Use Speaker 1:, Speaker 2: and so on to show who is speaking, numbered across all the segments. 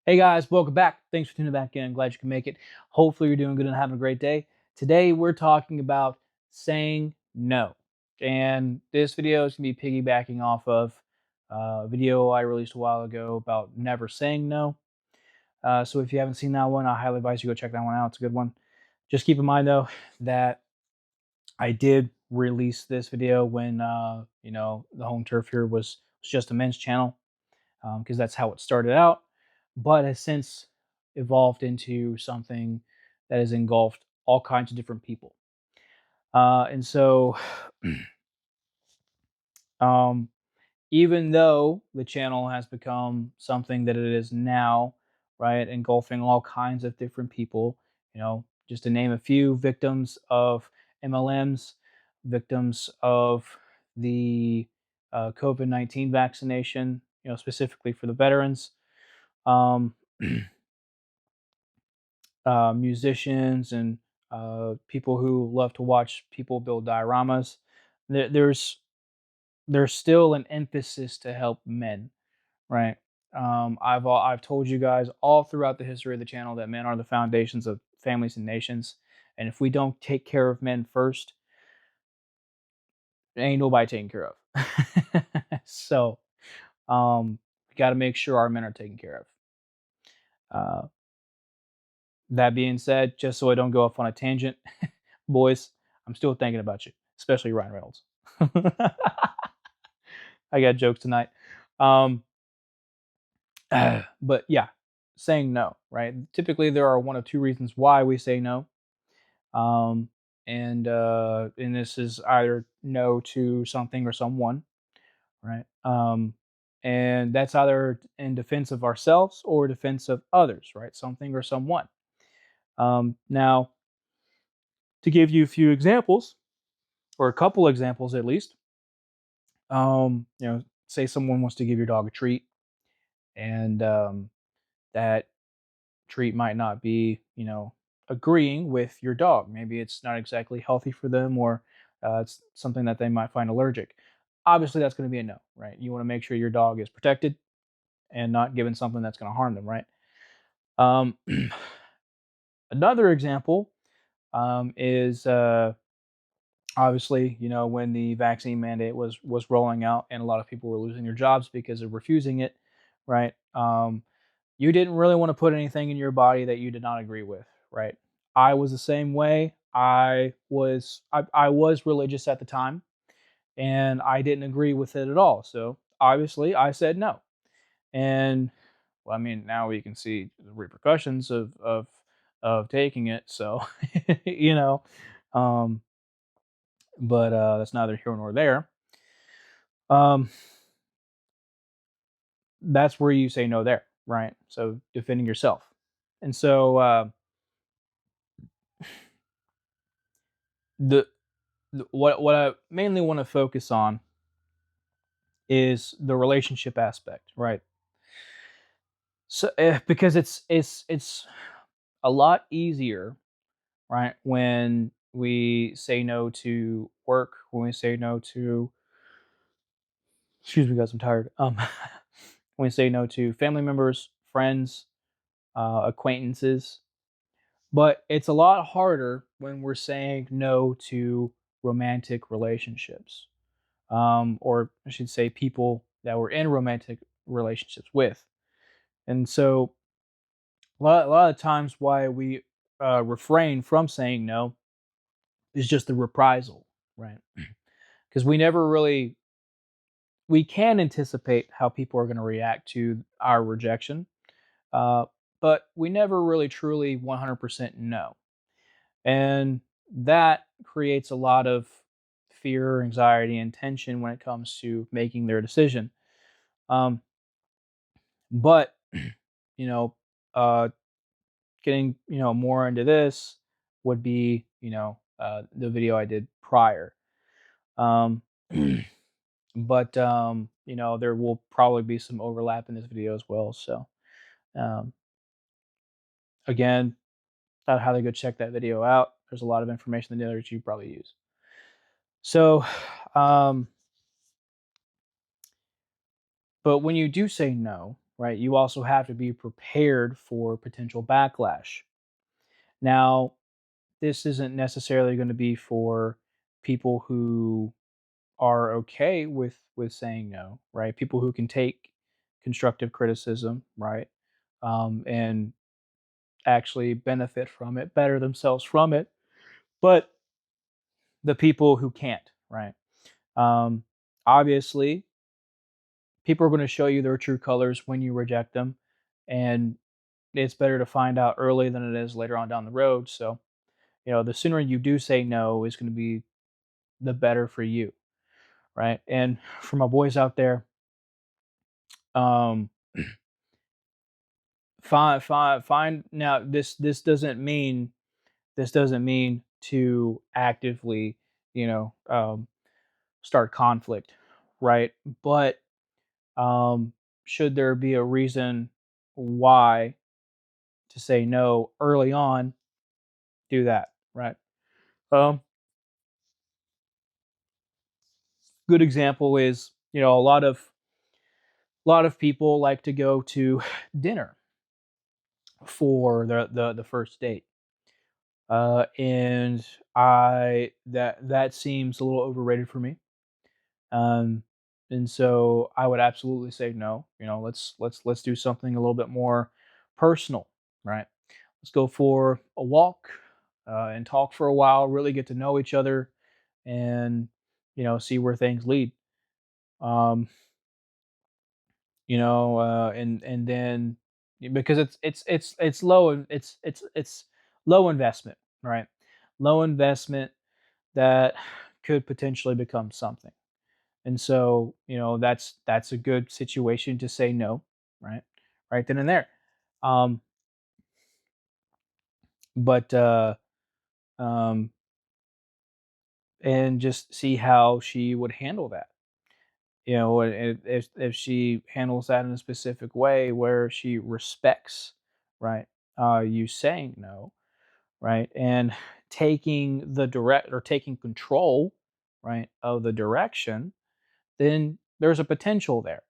Speaker 1: Hey guys, welcome back. Thanks for tuning back in. Glad you can make it. Hopefully, you're doing good and having a great day. Today, we're talking about saying no. And this video is going to be piggybacking off of a video I released a while ago about never saying no. So, if you haven't seen that one, I highly advise you go check that one out. It's a good one. Just keep in mind, though, that I did release this video when, the home turf here was just a men's channel because that's how it started out, but has since evolved into something that has engulfed all kinds of different people. And so, um, even though the channel has become something that it is now, right, engulfing all kinds of different people, just to name a few victims of MLMs, victims of the COVID-19 vaccination, specifically for the veterans. Um, musicians and people who love to watch people build dioramas. There's still an emphasis to help men, right? I've told you guys all throughout the history of the channel that men are the foundations of families and nations, and if we don't take care of men first, ain't nobody taken care of. So we got to make sure our men are taken care of. Uh, that being said, just so I don't go off on a tangent, boys, I'm still thinking about you, especially Ryan Reynolds. I got jokes tonight. Um, but yeah, saying no, right? Typically, there are one of two reasons why we say no. Um, and this is either no to something or someone, right? And that's either in defense of ourselves or defense of others, right? Something or someone. Now, to give you a few examples, or a couple examples at least, say someone wants to give your dog a treat, and that treat might not be, agreeing with your dog. Maybe it's not exactly healthy for them, or it's something that they might find allergic. Obviously, that's going to be a no, right? You want to make sure your dog is protected and not given something that's going to harm them, right? Um, another example is obviously, when the vaccine mandate was rolling out and a lot of people were losing their jobs because of refusing it, right? You didn't really want to put anything in your body that you did not agree with, right? I was the same way. I was religious at the time, and I didn't agree with it at all. So obviously, I said no. And well, I mean, now we can see the repercussions of taking it. So you know, um, but that's neither here nor there. Um, that's where you say no there, right? So defending yourself. And so the what I mainly want to focus on is the relationship aspect, right? So because it's a lot easier, right, when we say no to work, when we say no to, excuse me guys, I'm tired. When we say no to family members, friends, acquaintances, but it's a lot harder when we're saying no to romantic relationships, or I should say, people that we're in romantic relationships with. And so, a lot of times, why we refrain from saying no is just the reprisal, right? Because we can anticipate how people are going to react to our rejection, uh, but we never really truly 100% know. And that creates a lot of fear, anxiety, and tension when it comes to making their decision. Um, but, you know, uh, getting, more into this would be, the video I did prior. Um, but, there will probably be some overlap in this video as well. So, um, again, I'd highly go check that video out. There's a lot of information in there that you probably use. So, um, but when you do say no, right? You also have to be prepared for potential backlash. Now, this isn't necessarily going to be for people who are okay with saying no, right? People who can take constructive criticism, right? And actually benefit from it, better themselves from it. But the people who can't, right? Um, Obviously, people are going to show you their true colors when you reject them, and it's better to find out early than it is later on down the road. So, the sooner you do say no is going to be the better for you, right? And for my boys out there, um, find now. This doesn't mean to actively, you know, um, start conflict, right? But should there be a reason why to say no early on, do that, right? Um, Good example is, a lot of people like to go to dinner for the first date. And I that seems a little overrated for me. Um, and so I would absolutely say no. Let's do something a little bit more personal, right? Let's go for a walk and talk for a while. Really get to know each other, and see where things lead. Um, and then because it's low and it's low investment, right? Low investment that could potentially become something. And so, that's a good situation to say no, right? Right then and there. Um, but um, and just see how she would handle that. If she handles that in a specific way where she respects, right, you saying no, right, and taking control, right, of the direction, then there's a potential there.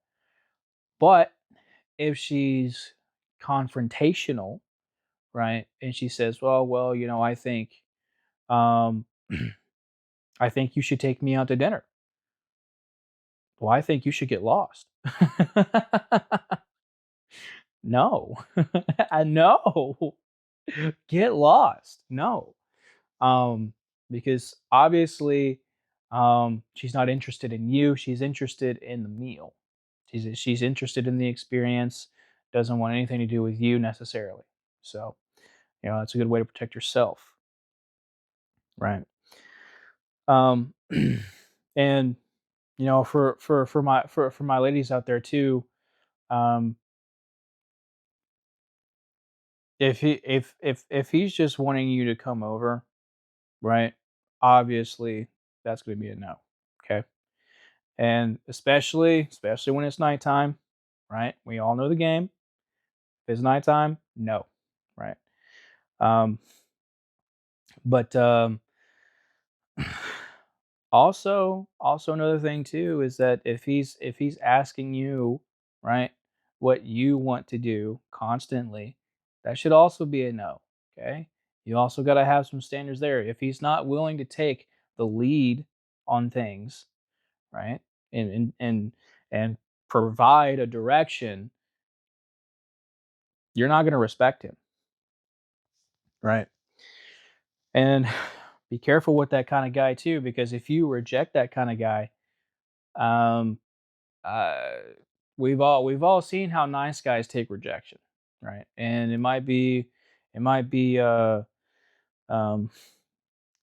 Speaker 1: But if she's confrontational, right, and she says, well, um, I think you should take me out to dinner. Well, I think you should get lost. No, I know. Get lost. No, um, because obviously, she's not interested in you. She's interested in the meal. She's interested in the experience. Doesn't want anything to do with you necessarily. So, that's a good way to protect yourself, right? Um, and for my ladies out there too, um, if he's just wanting you to come over, right? Obviously, that's going to be a no. Okay, and especially when it's nighttime, right? We all know the game. If it's nighttime, no, right? Um, but also another thing too is that if he's asking you, right, what you want to do constantly, that should also be a no. Okay, you also got to have some standards there. If he's not willing to take the lead on things, right, and provide a direction, you're not going to respect him, right? And be careful with that kind of guy too, because if you reject that kind of guy, um, uh, we've all seen how nice guys take rejection, right? And it might be um,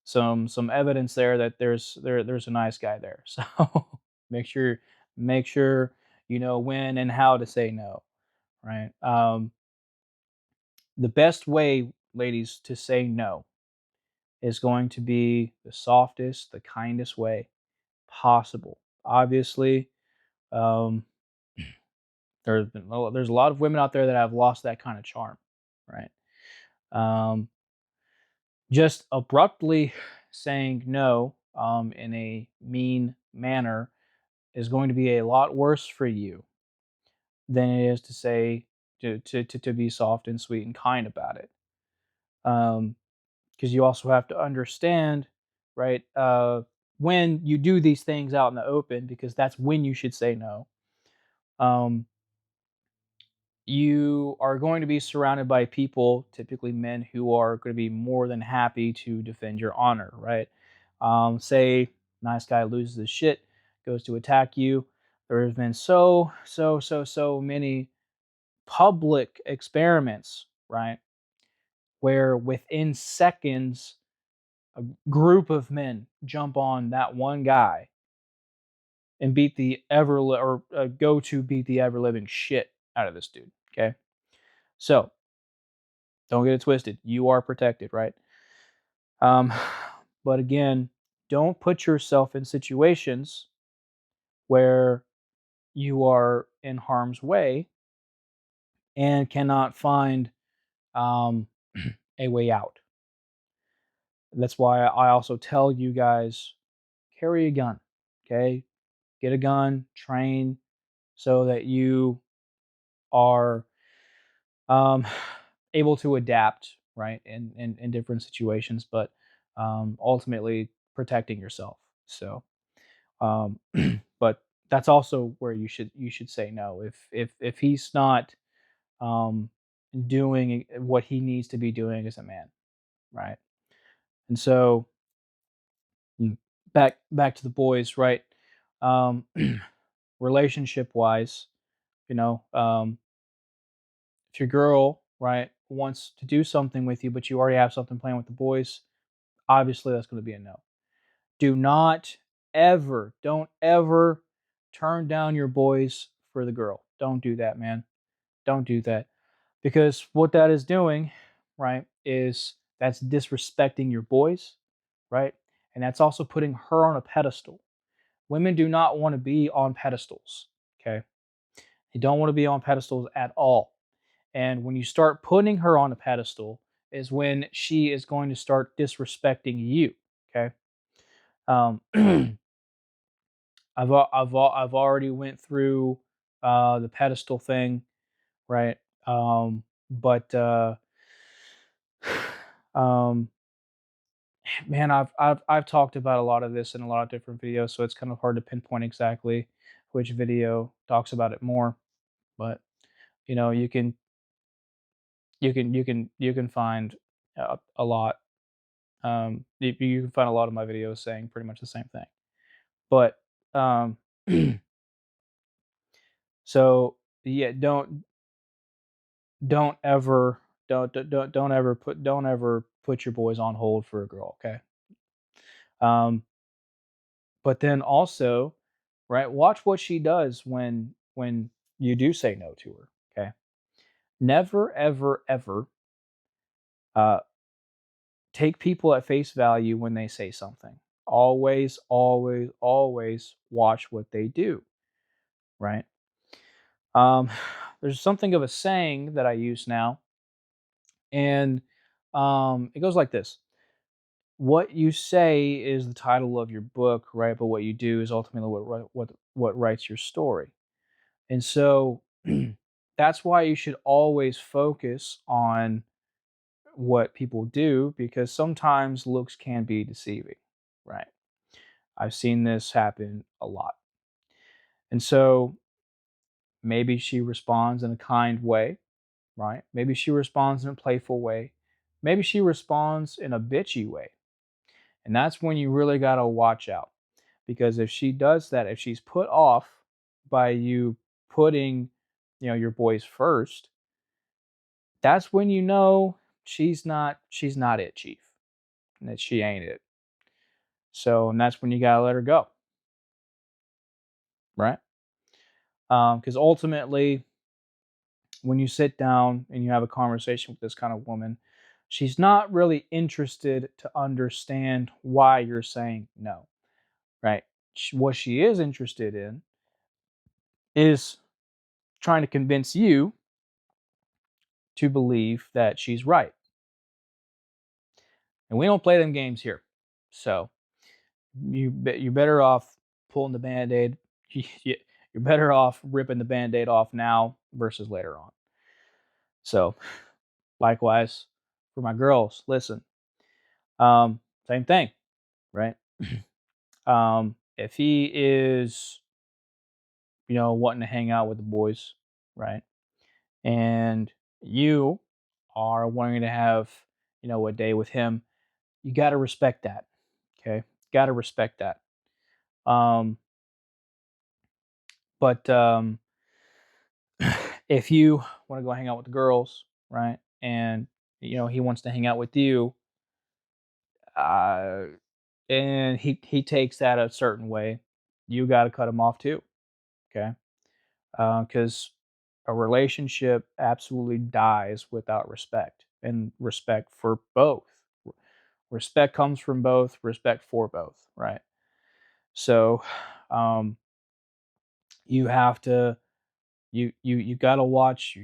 Speaker 1: some evidence there that there's a nice guy there. So make sure make sure you know when and how to say no, right? The best way, ladies, to say no is going to be the softest, the kindest way possible. Obviously, um, there's a lot of women out there that have lost that kind of charm, right? Um, just abruptly saying no in a mean manner is going to be a lot worse for you than it is to say to be soft and sweet and kind about it. Because you also have to understand, right? When you do these things out in the open, because that's when you should say no. Um, you are going to be surrounded by people, typically men, who are going to be more than happy to defend your honor, right? Say, nice guy loses his shit, goes to attack you. There has been so many public experiments, right, where within seconds a group of men jump on that one guy and beat the go to beat the ever living shit out of this dude. Okay, so don't get it twisted. You are protected, right? Um, but again, don't put yourself in situations where you are in harm's way and cannot find um, a way out. That's why I also tell you guys, carry a gun. Okay, get a gun, train, so that you are um, able to adapt, right, in different situations, but ultimately protecting yourself. So, um, but that's also where you should say no if he's not um, doing what he needs to be doing as a man, right? And so back to the boys, right? Um, relationship wise, you know, if your girl, right, wants to do something with you, but you already have something planned with the boys, obviously that's going to be a no. Do not don't ever turn down your boys for the girl. Don't do that, man. Don't do that. Because what that is doing, right, is that's disrespecting your boys, right? And that's also putting her on a pedestal. Women do not want to be on pedestals, okay? They don't want to be on pedestals at all. And when you start putting her on a pedestal, is when she is going to start disrespecting you. Okay. Um, I've already went through the pedestal thing, right? But um, man, I've talked about a lot of this in a lot of different videos, so it's kind of hard to pinpoint exactly which video talks about it more. But you can you can find a lot. You can find a lot of my videos saying pretty much the same thing. But um, so yeah, don't ever don't ever put your boys on hold for a girl. Okay. Um, but then also, right, watch what she does when you do say no to her. Okay. Never ever ever uh, take people at face value when they say something. Always, always, always watch what they do. Right. Um, there's something of a saying that I use now, and it goes like this: "What you say is the title of your book, right? But what you do is ultimately what writes your story." And so that's why you should always focus on what people do, because sometimes looks can be deceiving, right? I've seen this happen a lot, and so maybe she responds in a kind way, right? Maybe she responds in a playful way. Maybe she responds in a bitchy way. And that's when you really got to watch out. Because if she does that, if she's put off by you putting, your boys first, that's when you know she's not it, chief. And that she ain't it. So, and that's when you got to let her go, right? Because ultimately, when you sit down and you have a conversation with this kind of woman, she's not really interested to understand why you're saying no, right? What she is interested in is trying to convince you to believe that she's right. And we don't play them games here. So you're better off pulling the band-aid. You're better off ripping the band-aid off now versus later on. So, likewise for my girls, listen, same thing, right? If he is, wanting to hang out with the boys, right? And you are wanting to have, a day with him, you got to respect that. Okay. Got to respect that. Um, but if you want to go hang out with the girls, right? And, he wants to hang out with you, uh, and he takes that a certain way, you got to cut him off too. Okay. Because a relationship absolutely dies without respect, and respect for both. Respect comes from both, respect for both, right? So, um, you have to you gotta watch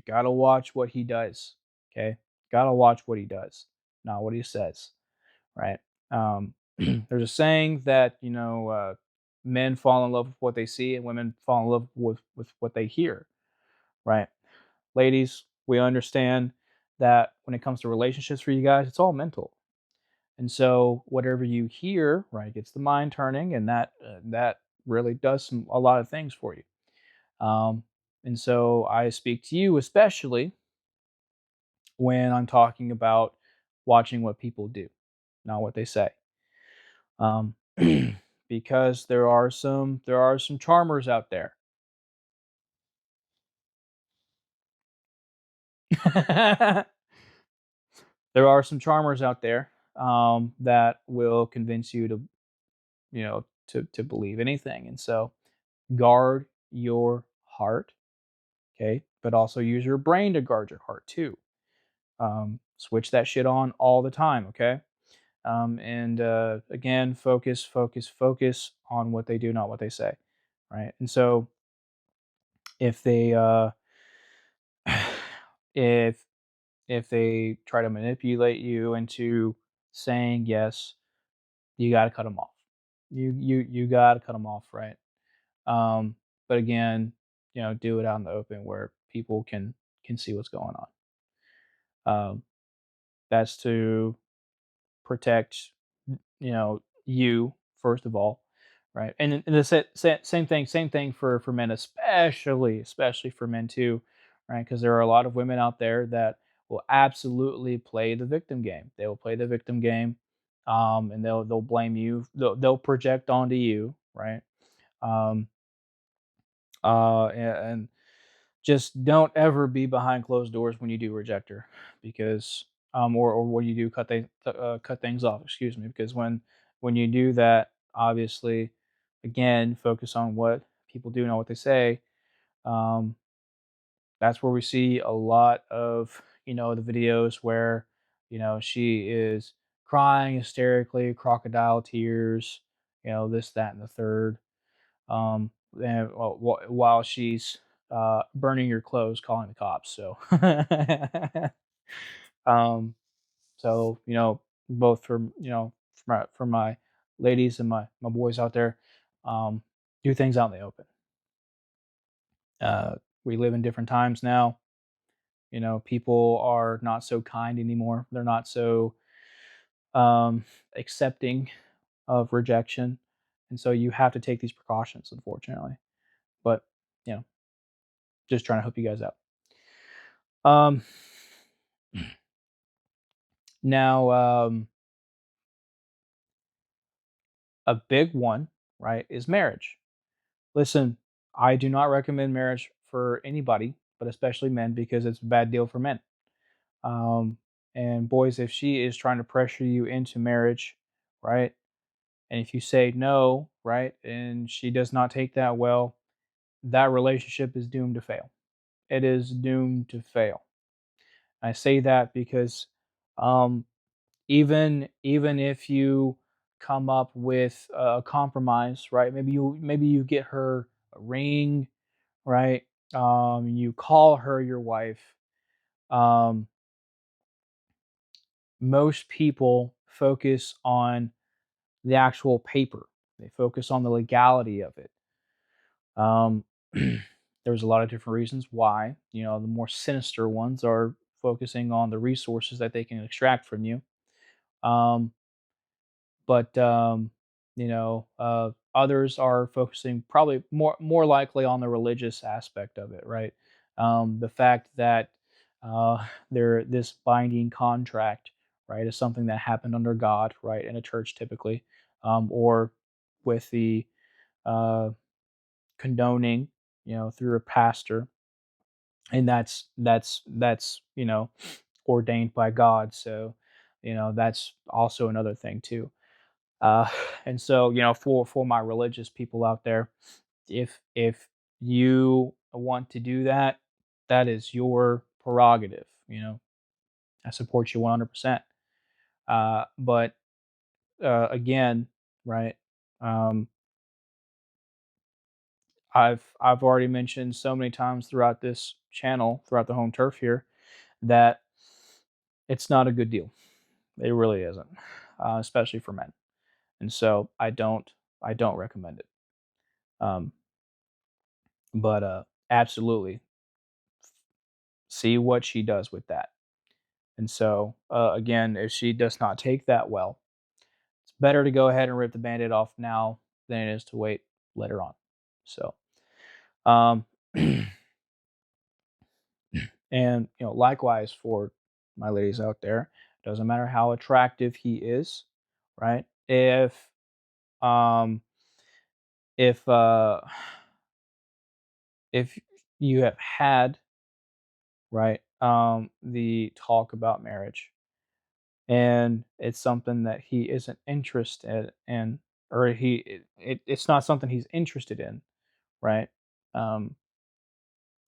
Speaker 1: what he does. Okay, gotta watch what he does, not what he says, right? There's a saying that men fall in love with what they see, and women fall in love with what they hear, right? Ladies, we understand that when it comes to relationships for you guys, it's all mental. And so whatever you hear, right, gets the mind turning, and that really does a lot of things for you. Um, and so I speak to you especially when I'm talking about watching what people do, not what they say. Um, because there are some charmers out there. There are some charmers out there, that will convince you to believe anything. And so guard your heart, okay? But also use your brain to guard your heart too. Switch that shit on all the time, okay? And again, focus, focus, focus on what they do, not what they say, right? And so if they if if they try to manipulate you into saying yes, you got to cut them off. You got to cut them off, right? But again, do it out in the open where people can see what's going on. Um, that's to protect, you first of all, right? And the same thing for men, especially for men too, right? Because there are a lot of women out there that will absolutely play the victim game. They will play the victim game, and they'll blame you. They'll project onto you, right? Um, and just don't ever be behind closed doors when you do reject her, because or when you do cut things off, excuse me, because when you do that, obviously, again, focus on what people do, not what they say. um, that's where we see a lot of the videos where she is crying hysterically, crocodile tears, this, that, and the third, um, and while she's burning your clothes, calling the cops. So, um, so both for my ladies and my boys out there, um, do things out in the open. We live in different times now. People are not so kind anymore. They're not so accepting of rejection, and so you have to take these precautions, unfortunately. But you know, just trying to help you guys out. Um, now, a big one, right, is marriage. Listen, I do not recommend marriage for anybody, but especially men, because it's a bad deal for men. Um, and boys, if she is trying to pressure you into marriage, right, and if you say no, right, and she does not take that well, that relationship is doomed to fail. It is doomed to fail. I say that because um, even if you come up with a compromise, right? Maybe you get her a ring, right? You call her your wife. Um, most people focus on the actual paper. They focus on the legality of it. there's a lot of different reasons why. The more sinister ones are focusing on the resources that they can extract from you. Um, but others are focusing probably more likely on the religious aspect of it, right? The fact that there this binding contract, right, is something that happened under God, right, in a church typically, or with the uh, condoning, through a pastor, and that's ordained by God. So, that's also another thing too. Uh, and so, for my religious people out there, if you want to do that, that is your prerogative. I support you 100%. But again, right? Um, I've already mentioned so many times throughout this channel, throughout the home turf here, that it's not a good deal. It really isn't, especially for men. And so I don't recommend it. Um, but absolutely see what she does with that. And so again, if she does not take that well, it's better to go ahead and rip the band-aid off now than it is to wait later on. So um, and likewise for my ladies out there, doesn't matter how attractive he is, right? Um if if you have had, right, the talk about marriage, and it's something that he isn't interested in, or it's not something he's interested in, right? um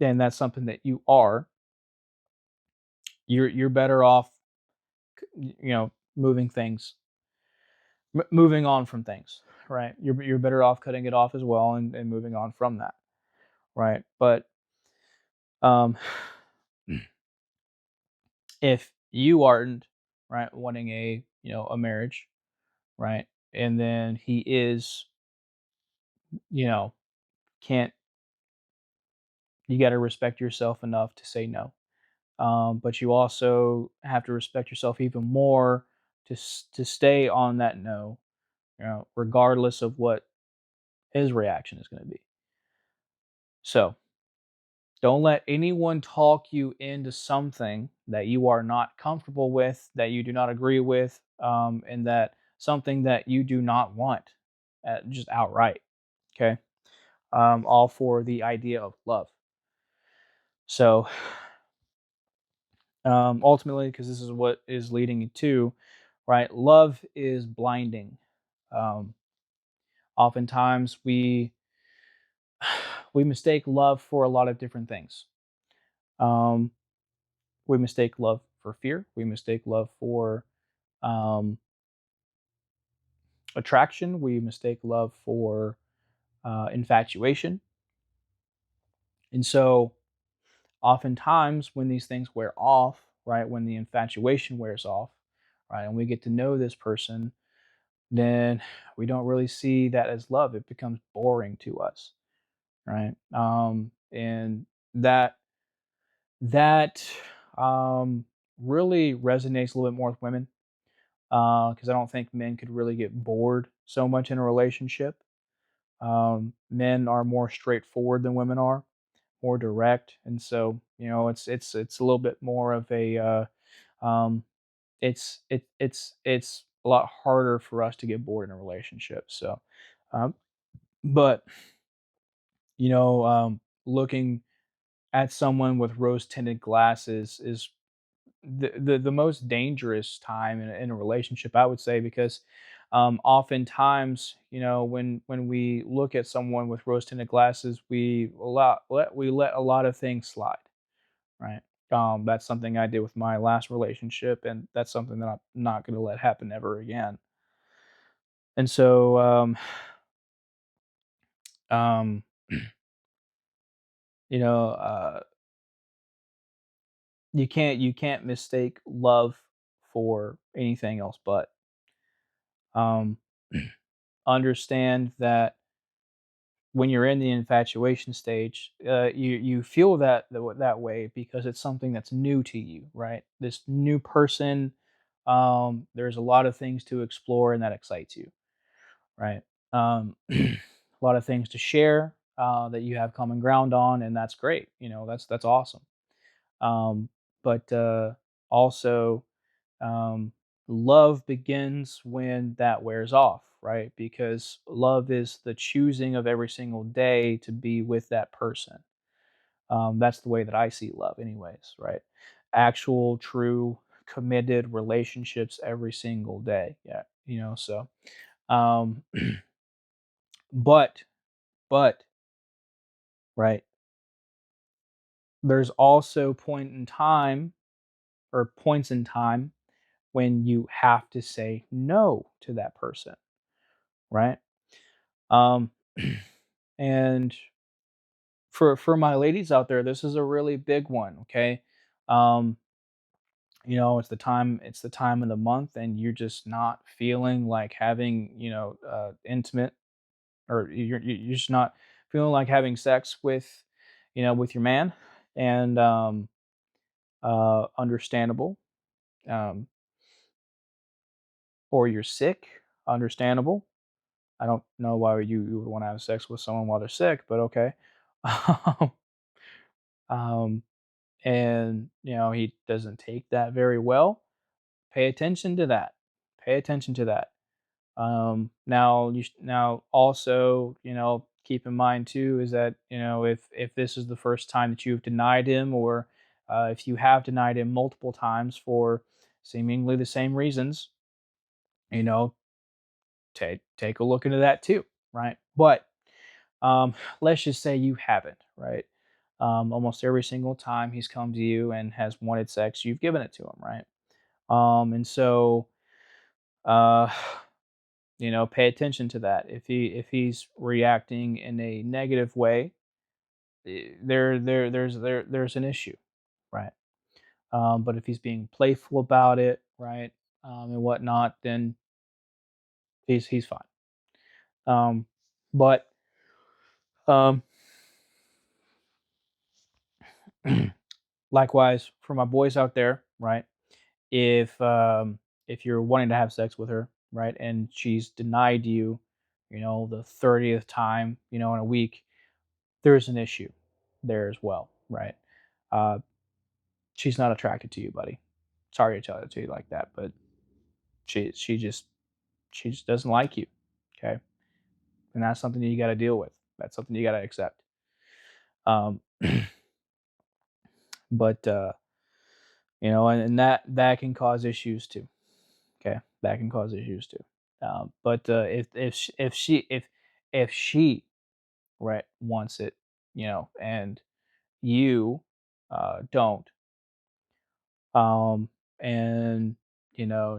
Speaker 1: then that's something that you're better off, moving things, moving on from things, right? You're better off cutting it off as well, and moving on from that, right? But um if you aren't, right, wanting a marriage, right, and then he is, you know can't you got to respect yourself enough to say no. But you also have to respect yourself even more to stay on that no, regardless of what his reaction is going to be. So don't let anyone talk you into something that you are not comfortable with, that you do not agree with, and that something that you do not want, just outright. Okay, all for the idea of love. So ultimately, because this is what is leading you to, right? Love is blinding. Um, Oftentimes we mistake love for a lot of different things. Um, we mistake love for fear. We mistake love for um, attraction. We mistake love for infatuation. And so, oftentimes, when these things wear off, right, when the infatuation wears off, right, and we get to know this person, then we don't really see that as love. It becomes boring to us, right? And that really resonates a little bit more with women, because I don't think men could really get bored so much in a relationship. Men are more straightforward than women are, more direct, and so it's a little bit more of a um, it's a lot harder for us to get bored in a relationship. So, um, but looking at someone with rose tinted glasses is the most dangerous time in a relationship, I would say, because oftentimes, when we look at someone with rose tinted glasses, we let a lot of things slide, right? That's something I did with my last relationship, and that's something that I'm not going to let happen ever again. And so, um, you know, you can't mistake love for anything else, but um, understand that when you're in the infatuation stage, you feel that way because it's something that's new to you, right? This new person, there's a lot of things to explore, and that excites you, right? A lot of things to share that you have common ground on, and that's great. That's awesome. Um, but also, um, love begins when that wears off, right? Because love is the choosing of every single day to be with that person. That's the way that I see love, anyways, right? Actual, true, committed relationships every single day. Yeah, so, um, but, but, right, there's also points in time when you have to say no to that person, right? Um, and for my ladies out there, this is a really big one. Okay, um, it's the time of the month, and you're just not feeling like having intimate, or you're just not feeling like having sex with your man, and understandable. Um, or you're sick, understandable. I don't know why you would want to have sex with someone while they're sick, but okay. um, and he doesn't take that very well. Pay attention to that. Pay attention to that. Now also, keep in mind too is that if this is the first time that you've denied him, or if you have denied him multiple times for seemingly the same reasons, you know, take a look into that too, right? But let's just say you haven't, right? Almost every single time he's come to you and has wanted sex, you've given it to him, right? And so, uh, pay attention to that. If he's reacting in a negative way, there's an issue, right? But if he's being playful about it, right, and whatnot, then he's fine. Um, but um, likewise for my boys out there, right? If you're wanting to have sex with her, right, and she's denied you, the 30th time, in a week, there's an issue there as well, right? Uh, she's not attracted to you, buddy. Sorry to tell it to you like that, but she just doesn't like you, okay? And that's something that you got to deal with. That's something you got to accept. Um, but and that can cause issues too. Okay, that can cause issues too. But if she right wants it, and you don't, um, and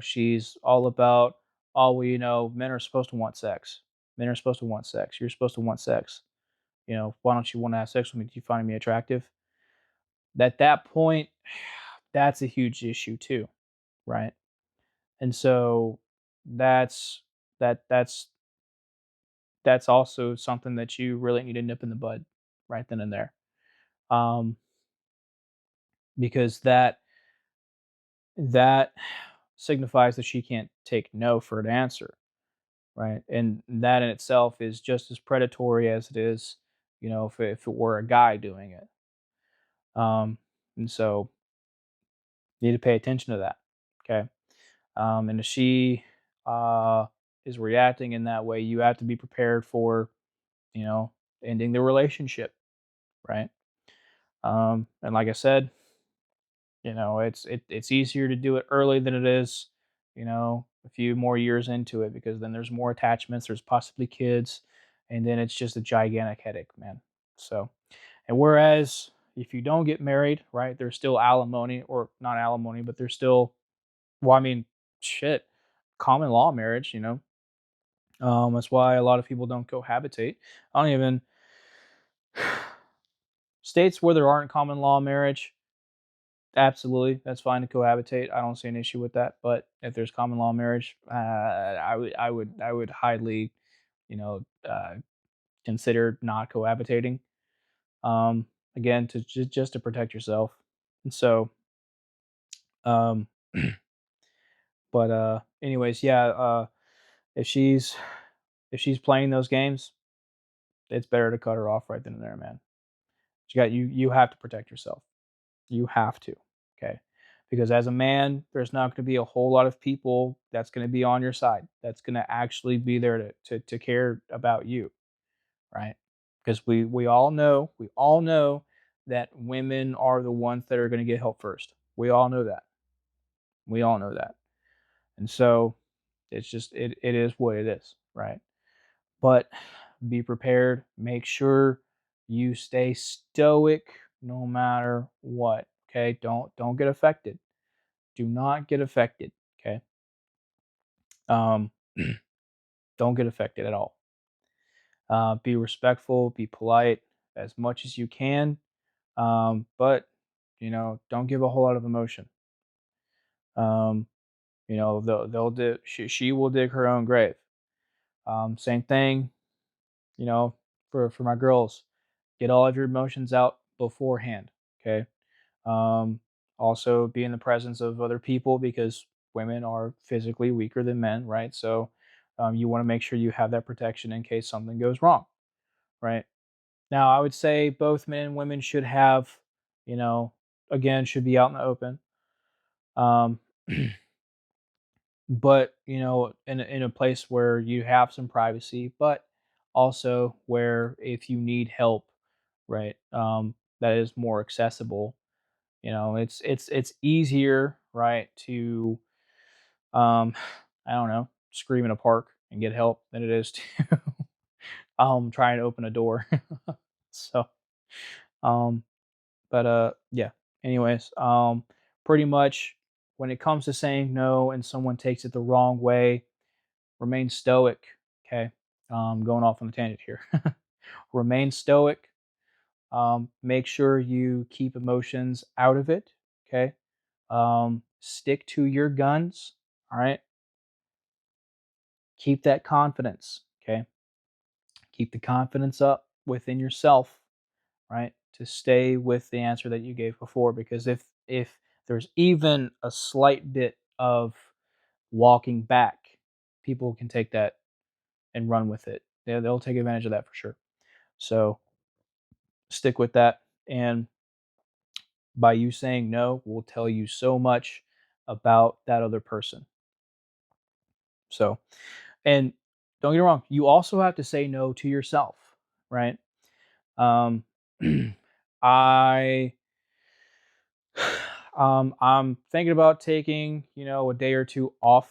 Speaker 1: she's all about, oh well, men are supposed to want sex. Men are supposed to want sex. You're supposed to want sex. Why don't you want to have sex with me? Do you find me attractive? At that point, that's a huge issue too, right? And so that's that's that's also something that you really need to nip in the bud right then and there. Um, because that signifies that she can't take no for an answer, right? And that in itself is just as predatory as it is, if it were a guy doing it. And so you need to pay attention to that. Okay. And if she is reacting in that way, you have to be prepared for, you know, ending the relationship, right? And like I said, it's easier to do it early than it is, a few more years into it, because then there's more attachments, there's possibly kids, and then it's just a gigantic headache, man. So, and whereas if you don't get married, right, there's still alimony, or not alimony, but there's still, well, I mean, shit, common law marriage, that's why a lot of people don't cohabitate. I don't even states where there aren't common law marriage. Absolutely, that's fine to cohabitate. I don't see an issue with that. But if there's common law marriage, I would highly, you know, uh, consider not cohabitating. Um, Again, to just to protect yourself. And so, um, anyways, yeah. If she's if she's playing those games, it's better to cut her off right then and there, man. You have to protect yourself. You have to. Okay. Because as a man, there's not going to be a whole lot of people that's going to be on your side. That's going to actually be there to care about you, right? Because we all know that women are the ones that are going to get help first. We all know that. We all know that. And so it is what it is, right? But be prepared. Make sure you stay stoic no matter what. Okay? Don't get affected. Do not get affected. Okay? Um, don't get affected at all. Be respectful. Be polite as much as you can. But don't give a whole lot of emotion. Um, she will dig her own grave. Same thing. For my girls, get all of your emotions out beforehand. Okay. Um, Also, be in the presence of other people because women are physically weaker than men, right? So, you want to make sure you have that protection in case something goes wrong, right? Now, I would say both men and women should have, you know, again, should be out in the open. Um, but in a place where you have some privacy, but also where if you need help, right, that is more accessible. It's easier, right, to um I don't know, scream in a park and get help than it is to try and open a door. So um yeah. Anyways, pretty much when it comes to saying no and someone takes it the wrong way, remain stoic. Okay. Going off on the tangent here. Remain stoic. Make sure you keep emotions out of it. Okay. Stick to your guns. All right. Keep that confidence. Okay. Keep the confidence up within yourself. Right. To stay with the answer that you gave before. Because if there's even a slight bit of walking back, people can take that and run with it. They'll take advantage of that for sure. So stick with that. And by you saying no will tell you so much about that other person. So, and don't get me wrong, you also have to say no to yourself, right? Um, I, I'm thinking about taking, a day or two off,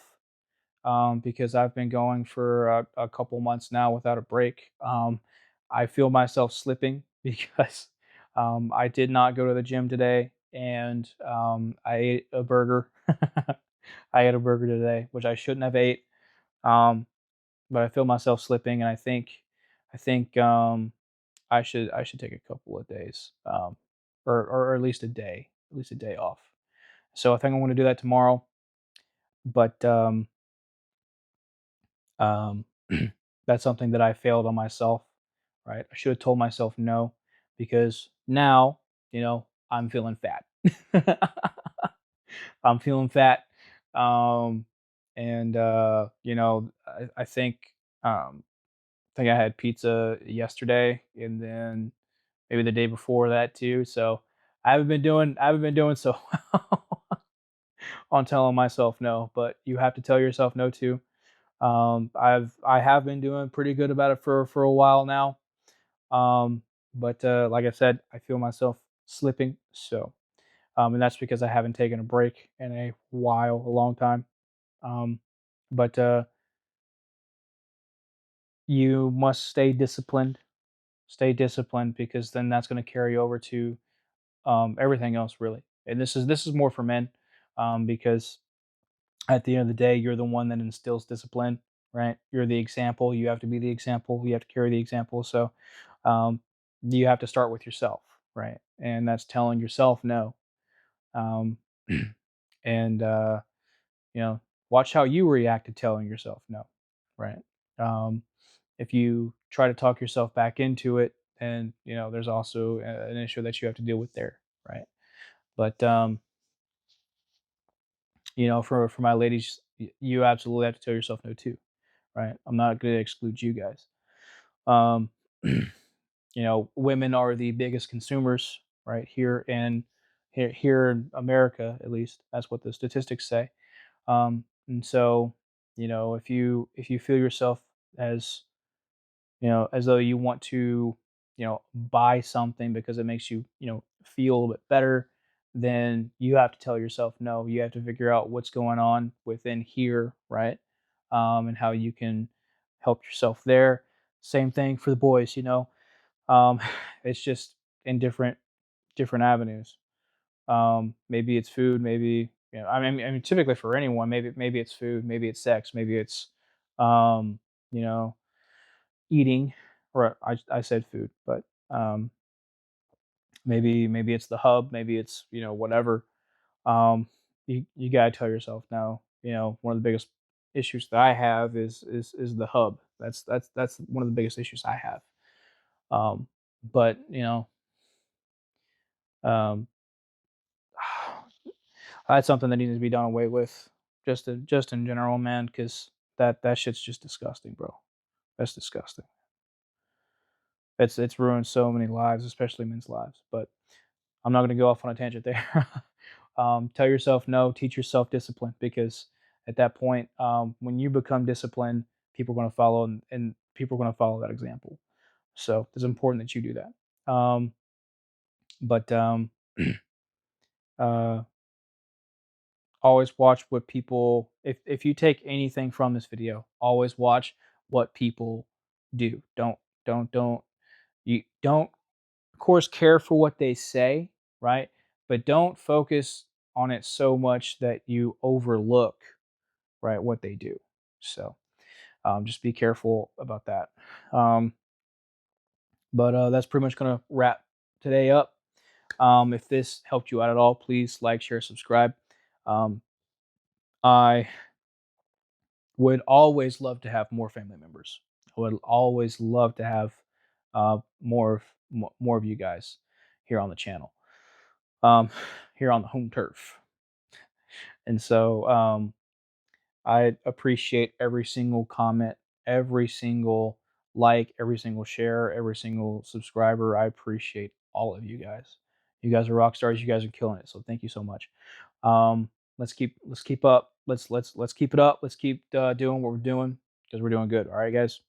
Speaker 1: because I've been going for a couple months now without a break. I feel myself slipping because I did not go to the gym today and I ate a burger. I ate a burger today, which I shouldn't have ate. Um, but I feel myself slipping, and I think I should take a couple of days, or at least a day off. So I think I'm going to do that tomorrow. But um, that's something that I failed on myself. Right? I should have told myself no, because now I'm feeling fat. I'm feeling fat. Um, and um, I think I had pizza yesterday, and then maybe the day before that too. So I haven't been doing so well on telling myself no. But you have to tell yourself no too. I have been doing pretty good about it for a while now. Um, but like I said, I feel myself slipping. So and that's because I haven't taken a break in a while, a long time. Um, but you must stay disciplined. Stay disciplined, because then that's going to carry over to everything else, really. And this is more for men, because at the end of the day, you're the one that instills discipline, right? You're the example. You have to be the example. You have to carry the example. So um, you have to start with yourself, right? And that's telling yourself no. Um, and you know, watch how you react to telling yourself no, right? Um, if you try to talk yourself back into it, then there's also an issue that you have to deal with there, right? But for my ladies, you absolutely have to tell yourself no too, right? I'm not going to exclude you guys. Um, women are the biggest consumers, right, here in America, at least that's what the statistics say. And so, if you feel yourself as as though you want to, buy something because it makes you, feel a little bit better, then you have to tell yourself no. You have to figure out what's going on within here, right? And how you can help yourself there. Same thing for the boys, um, it's just in different avenues. Maybe it's food, maybe I mean, typically for anyone, maybe it's food, maybe it's sex, maybe it's um, you know, eating, or I said food, but maybe it's the hub, maybe it's whatever. You gotta tell yourself no. One of the biggest issues that I have is the hub. That's one of the biggest issues I have. But um, that's something that needs to be done away with, just in general, man. Because that shit's just disgusting, bro. That's disgusting. It's ruined so many lives, especially men's lives. But I'm not going to go off on a tangent there. Tell yourself no. Teach yourself discipline, because at that point, when you become disciplined, people are going to follow, and people are going to follow that example. So it's important that you do that. But uh, always watch what people. If you take anything from this video, always watch what people do. Don't you don't, of course, care for what they say, right? But don't focus on it so much that you overlook, right, what they do. So just be careful about that. Um, but that's pretty much going to wrap today up. If this helped you out at all, please like, share, subscribe. Um, I would always love to have more family members. I would always love to have more of you guys here on the channel, here on the home turf. And so I appreciate every single comment, every single like, every single share, every single subscriber. I appreciate all of you guys. You guys are rock stars. You guys are killing it. So thank you so much. Let's keep up. Let's keep it up. Let's keep doing what we're doing, because we're doing good. All right, guys.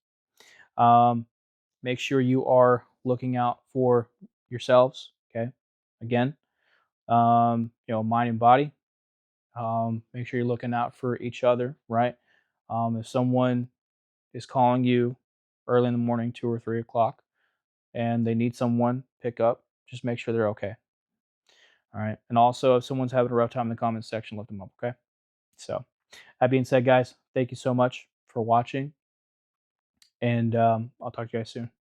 Speaker 1: Um, make sure you are looking out for yourselves. Okay. Again, mind and body. Make sure you're looking out for each other, right? If someone is calling you early in the morning, 2 or 3 o'clock, and they need someone pick up, just make sure they're okay. All right. And also, if someone's having a rough time in the comments section, lift them up. Okay. So, that being said, guys, thank you so much for watching, and I'll talk to you guys soon.